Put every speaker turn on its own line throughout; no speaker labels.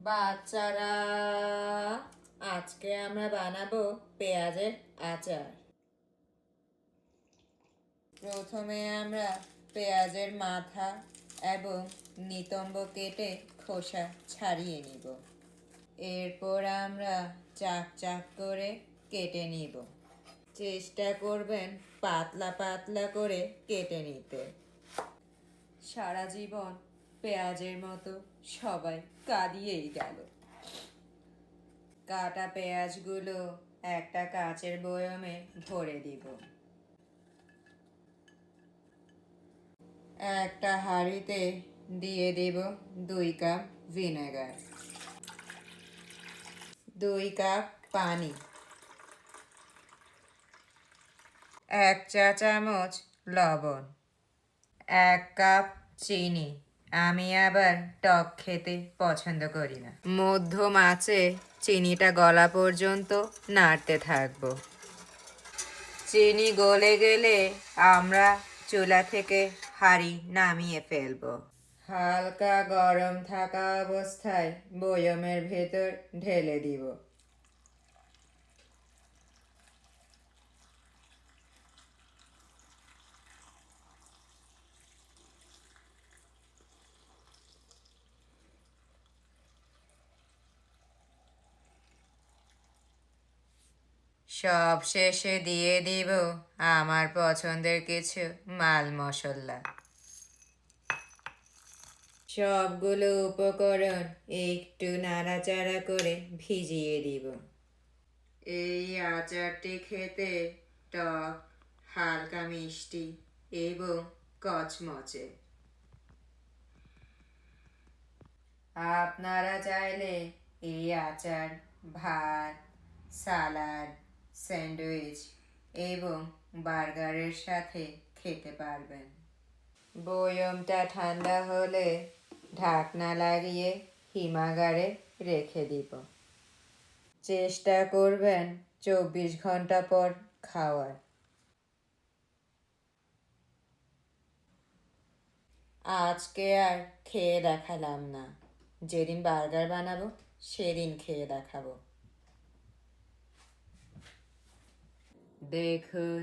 বাচ্চারা, আজকে আমরা বানাবো পেঁয়াজের আচার। প্রথমে আমরা পেঁয়াজের মাথা এবং নিতম্ব কেটে খোসা ছাড়িয়ে নিব। এরপর আমরা চাক চাক করে কেটে নিব। চেষ্টা করবেন পাতলা পাতলা করে কেটে নিতে। সারা জীবন পেঁয়াজের মতো সবাই কাঁদিয়েই গেল। কাটা পেঁয়াজগুলো একটা কাচের বয়মে ভরে দিব। একটা হাঁড়িতে দিয়ে দেব 2 কাপ ভিনেগার, 2 কাপ পানি, 1 চা চামচ লবণ, 1 কাপ চিনি। আমি আবার টক খেতে পছন্দ করি না। মধ্যম আঁচে চিনিটা গলা পর্যন্ত নাড়তে থাকবো। চিনি গলে গেলে আমরা চুলা থেকে হাঁড়ি নামিয়ে ফেলবো। হালকা গরম থাকা অবস্থায় বয়মের ভেতর ঢেলে দিব। সব শেষে দিয়ে দিব আমার পছন্দের কিছু মাল মশলা। সবগুলো উপকরণ একটু নাড়াচাড়া করে ভিজিয়ে দিব। এই আচারটি খেতে টক, হালকা মিষ্টি এবং কচমচে। আপনারা চাইলে এই আচার ভাত, সালাড, স্যান্ডউইচ এবং বার্গারের সাথে খেতে পারবেন। বয়মটা ঠান্ডা হলে ঢাকনা লাগিয়ে হিমাগারে রেখে দিব। চেষ্টা করবেন 24 ঘন্টা পর খাওয়ার। আজকে আর খেয়ে দেখালাম না, যেদিন বার্গার বানাবো সেদিন খেয়ে দেখাবো। দেখুন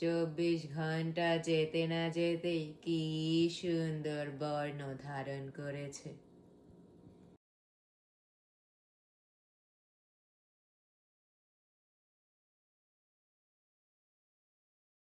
24 ঘন্টা যেতে না যেতেই কি সুন্দর বর্ণ ধারণ করেছে।